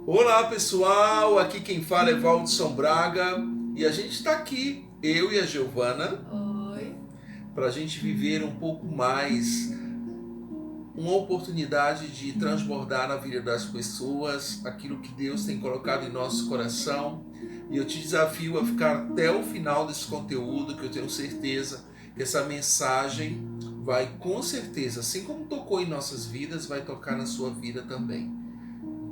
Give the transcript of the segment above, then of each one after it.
Olá pessoal, aqui quem fala é Valdson Braga e a gente está aqui, eu e a Giovana, Oi. para a gente viver um pouco mais uma oportunidade de transbordar na vida das pessoas aquilo que Deus tem colocado em nosso coração. E eu te desafio a ficar até o final desse conteúdo, que eu tenho certeza que essa mensagem vai, com certeza, assim como tocou em nossas vidas, vai tocar na sua vida também.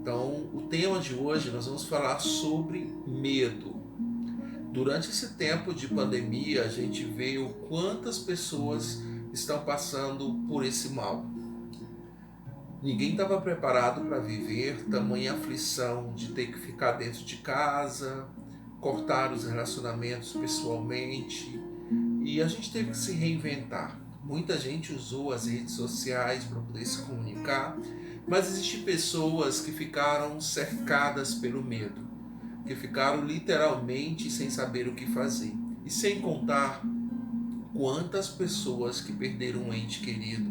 Então, o tema de hoje nós vamos falar sobre medo. Durante esse tempo de pandemia, a gente vê o quantas pessoas estão passando por esse mal. Ninguém estava preparado para viver tamanha aflição de ter que ficar dentro de casa, cortar os relacionamentos pessoalmente, e a gente teve que se reinventar. Muita gente usou as redes sociais para poder se comunicar, mas existem pessoas que ficaram cercadas pelo medo, que ficaram literalmente sem saber o que fazer. E sem contar quantas pessoas que perderam um ente querido.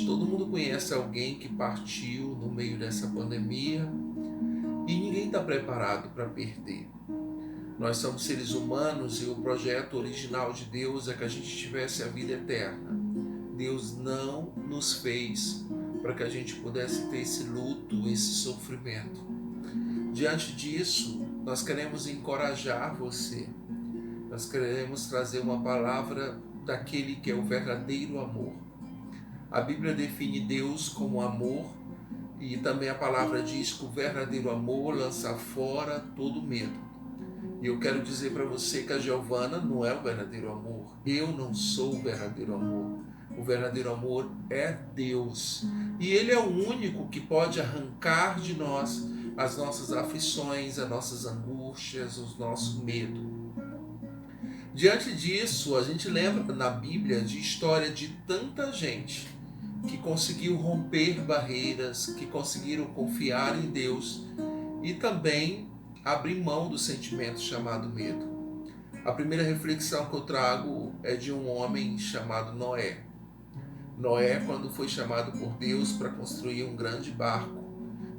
Todo mundo conhece alguém que partiu no meio dessa pandemia e ninguém está preparado para perder. Nós somos seres humanos e o projeto original de Deus é que a gente tivesse a vida eterna. Deus não nos fez para que a gente pudesse ter esse luto, esse sofrimento. Diante disso, nós queremos encorajar você. Nós queremos trazer uma palavra daquele que é o verdadeiro amor. A Bíblia define Deus como amor e também a palavra diz que o verdadeiro amor lança fora todo medo. E eu quero dizer para você que a Giovana não é o verdadeiro amor. Eu não sou o verdadeiro amor. O verdadeiro amor é Deus. E Ele é o único que pode arrancar de nós as nossas aflições, as nossas angústias, os nossos medos. Diante disso, a gente lembra na Bíblia de história de tanta gente que conseguiu romper barreiras, que conseguiram confiar em Deus e também abrir mão do sentimento chamado medo. A primeira reflexão que eu trago é de um homem chamado Noé. Noé, quando foi chamado por Deus para construir um grande barco,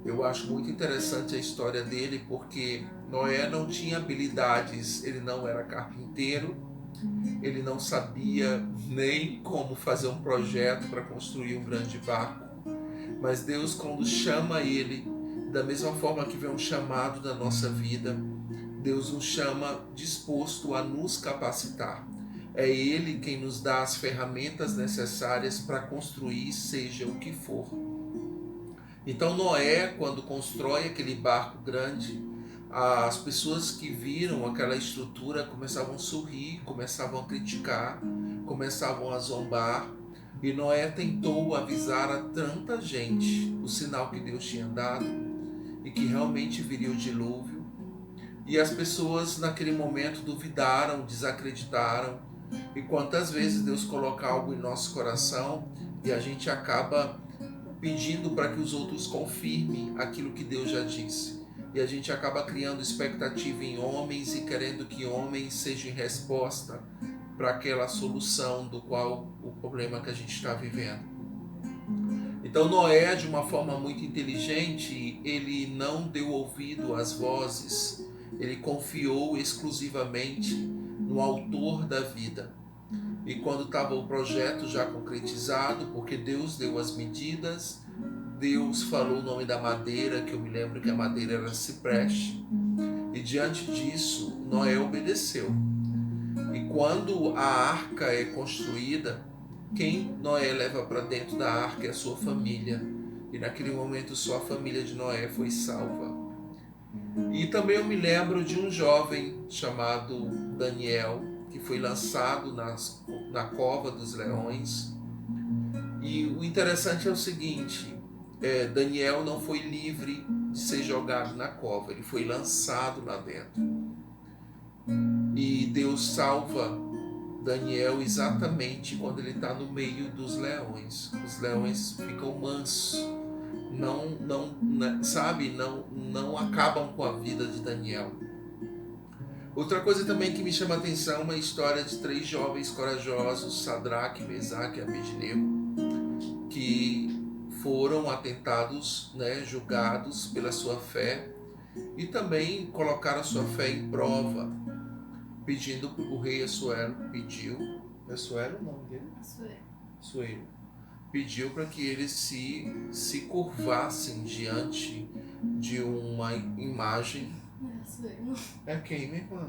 eu acho muito interessante a história dele porque Noé não tinha habilidades, ele não era carpinteiro, ele não sabia nem como fazer um projeto para construir um grande barco. Mas Deus, quando chama ele, da mesma forma que vem um chamado da nossa vida, Deus nos chama disposto a nos capacitar. É Ele quem nos dá as ferramentas necessárias para construir seja o que for. Então Noé, quando constrói aquele barco grande, as pessoas que viram aquela estrutura começavam a sorrir, começavam a criticar, começavam a zombar. E Noé tentou avisar a tanta gente o sinal que Deus tinha dado e que realmente viria o dilúvio. E as pessoas naquele momento duvidaram, desacreditaram. E quantas vezes Deus coloca algo em nosso coração e a gente acaba pedindo para que os outros confirmem aquilo que Deus já disse. E a gente acaba criando expectativa em homens e querendo que homens sejam resposta para aquela solução do qual o problema que a gente está vivendo. Então Noé, de uma forma muito inteligente, ele não deu ouvido às vozes, ele confiou exclusivamente no autor da vida. E quando estava o projeto já concretizado, porque Deus deu as medidas, Deus falou o nome da madeira, que eu me lembro que a madeira era cipreste, e diante disso Noé obedeceu. E quando a arca é construída, quem Noé leva para dentro da arca é a sua família. E naquele momento só a família de Noé foi salva. E também eu me lembro de um jovem chamado Daniel, que foi lançado na cova dos leões. E o interessante é o seguinte, Daniel não foi livre de ser jogado na cova, ele foi lançado lá dentro. E Deus salva Daniel exatamente quando ele está no meio dos leões. Os leões ficam mansos, não acabam com a vida de Daniel. Outra coisa também que me chama a atenção é uma história de 3 jovens corajosos, Sadraque, Mesaque e Abednego, que foram foram atentados, né, julgados pela sua fé, e também colocaram a sua fé em prova, pedindo o rei Assuero, pediu, é Assuero o nome dele? Assuero. Pediu para que eles se curvassem diante de uma imagem. É quem mesmo?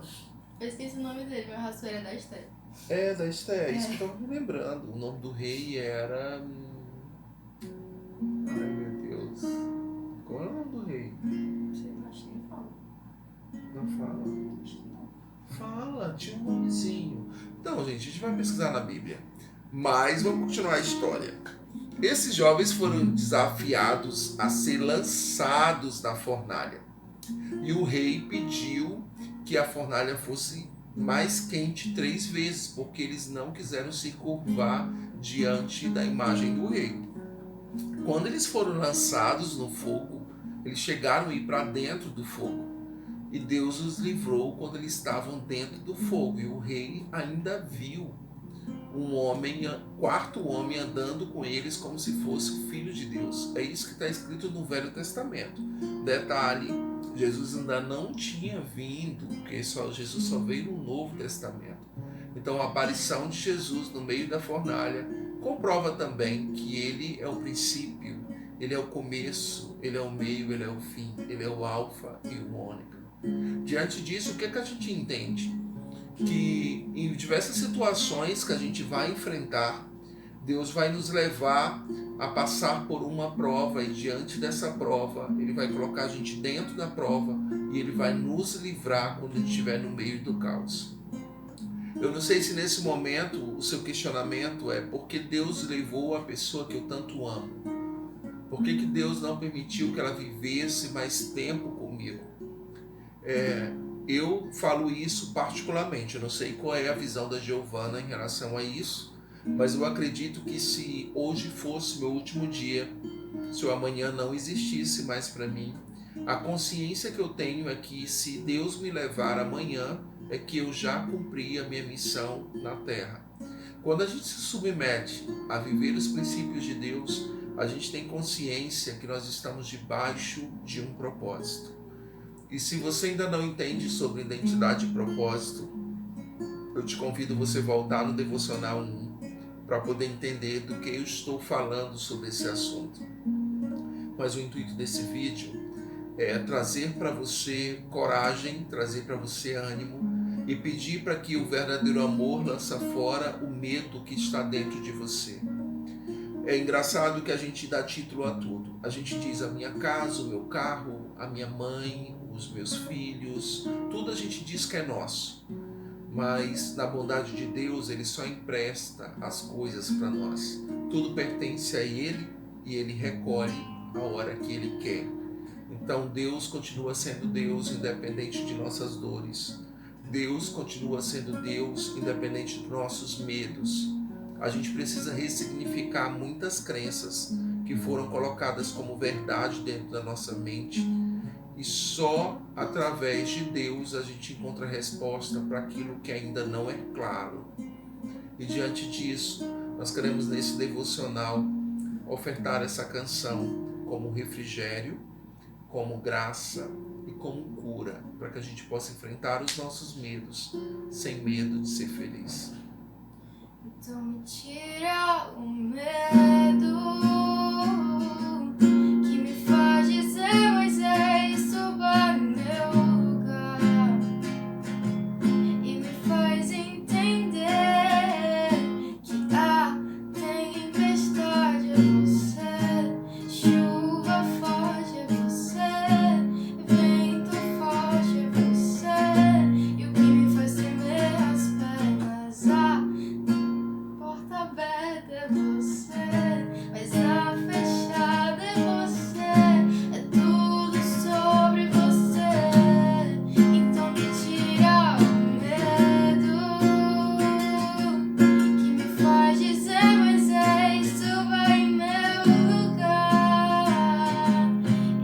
Eu esqueci o nome dele, mas Assuero é da Esté. É, da Esté, isso que eu estava me lembrando. O nome do rei era... Ai, meu Deus. Qual é o nome do rei? Acho que nem fala. Não fala? Acho que não. Fala, tinha um nomezinho. Então, gente, a gente vai pesquisar na Bíblia. Mas vamos continuar a história. Esses jovens foram desafiados a ser lançados na fornalha. E o rei pediu que a fornalha fosse mais quente 3 vezes, porque eles não quiseram se curvar diante da imagem do rei. Quando eles foram lançados no fogo, eles chegaram a ir para dentro do fogo. E Deus os livrou quando eles estavam dentro do fogo. E o rei ainda viu um homem, quarto homem, andando com eles como se fosse o Filho de Deus. É isso que está escrito no Velho Testamento. Detalhe, Jesus ainda não tinha vindo, porque Jesus só veio no Novo Testamento. Então a aparição de Jesus no meio da fornalha comprova também que ele é o princípio, ele é o começo, ele é o meio, ele é o fim, ele é o alfa e o ômega. Diante disso, o que a gente entende? Que em diversas situações que a gente vai enfrentar, Deus vai nos levar a passar por uma prova, e diante dessa prova, Ele vai colocar a gente dentro da prova e Ele vai nos livrar quando a gente estiver no meio do caos. Eu não sei se nesse momento o seu questionamento é: por que Deus levou a pessoa que eu tanto amo? Por que Deus não permitiu que ela vivesse mais tempo comigo? Eu falo isso particularmente, eu não sei qual é a visão da Giovana em relação a isso, mas eu acredito que se hoje fosse meu último dia, se o amanhã não existisse mais para mim, a consciência que eu tenho é que se Deus me levar amanhã, é que eu já cumpri a minha missão na Terra. Quando a gente se submete a viver os princípios de Deus, a gente tem consciência que nós estamos debaixo de um propósito. E se você ainda não entende sobre identidade e propósito, eu te convido a você voltar no Devocional 1 para poder entender do que eu estou falando sobre esse assunto. Mas o intuito desse vídeo é trazer para você coragem, trazer para você ânimo e pedir para que o verdadeiro amor lança fora o medo que está dentro de você. É engraçado que a gente dá título a tudo. A gente diz a minha casa, o meu carro, a minha mãe, os meus filhos, tudo a gente diz que é nosso. Mas na bondade de Deus, Ele só empresta as coisas para nós. Tudo pertence a Ele e Ele recolhe a hora que Ele quer. Então Deus continua sendo Deus independente de nossas dores. Deus continua sendo Deus independente dos nossos medos. A gente precisa ressignificar muitas crenças que foram colocadas como verdade dentro da nossa mente, e só através de Deus a gente encontra resposta para aquilo que ainda não é claro. E diante disso, nós queremos nesse devocional ofertar essa canção como refrigério, como graça e como cura, para que a gente possa enfrentar os nossos medos sem medo de ser feliz. Então me tira o medo que me faz dizer Moisés, suba no meu lugar, e me faz entender que a tempestade é você, chuva forte é você, vento forte é você, e o que me faz tremer as pernas, porta aberta é você, mas a fechada é você, é tudo sobre você. Então me tira o medo que me faz dizer Moisés, suba em meu lugar,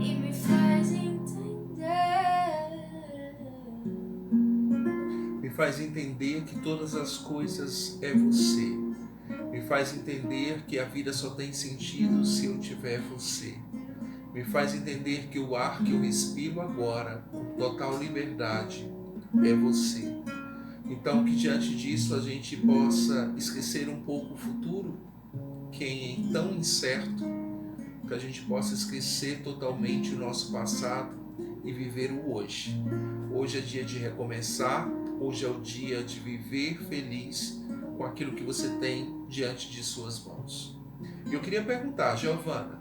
e me faz entender. Me faz entender que todas as coisas é você. Me faz entender que a vida só tem sentido se eu tiver você. Me faz entender que o ar que eu respiro agora, com total liberdade, é você. Então, que diante disso a gente possa esquecer um pouco o futuro, que é tão incerto, que a gente possa esquecer totalmente o nosso passado e viver o hoje. Hoje é dia de recomeçar, hoje é o dia de viver feliz com aquilo que você tem diante de suas mãos. E eu queria perguntar, Giovana,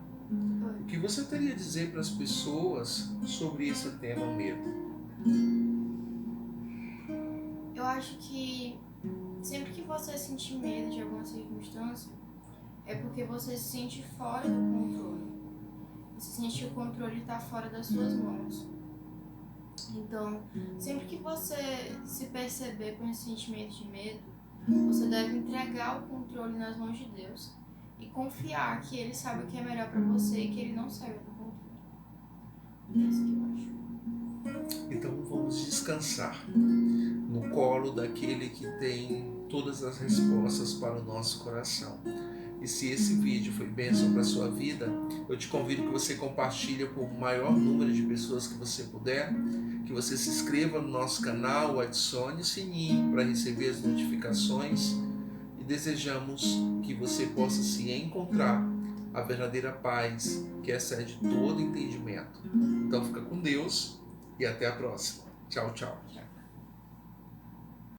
o que você teria a dizer para as pessoas sobre esse tema medo? Eu acho que sempre que você sentir medo de alguma circunstância, é porque você se sente fora do controle. Você sente que o controle está fora das suas mãos. Então, sempre que você se perceber com esse sentimento de medo, você deve entregar o controle nas mãos de Deus e confiar que Ele sabe o que é melhor para você e que Ele não saiu do controle. É isso que eu acho. Então vamos descansar no colo daquele que tem todas as respostas para o nosso coração. E se esse vídeo foi bênção para a sua vida, eu te convido que você compartilhe com o maior número de pessoas que você puder, que você se inscreva no nosso canal, adicione o sininho para receber as notificações e desejamos que você possa se encontrar a verdadeira paz que excede todo entendimento. Então fica com Deus e até a próxima. Tchau, tchau.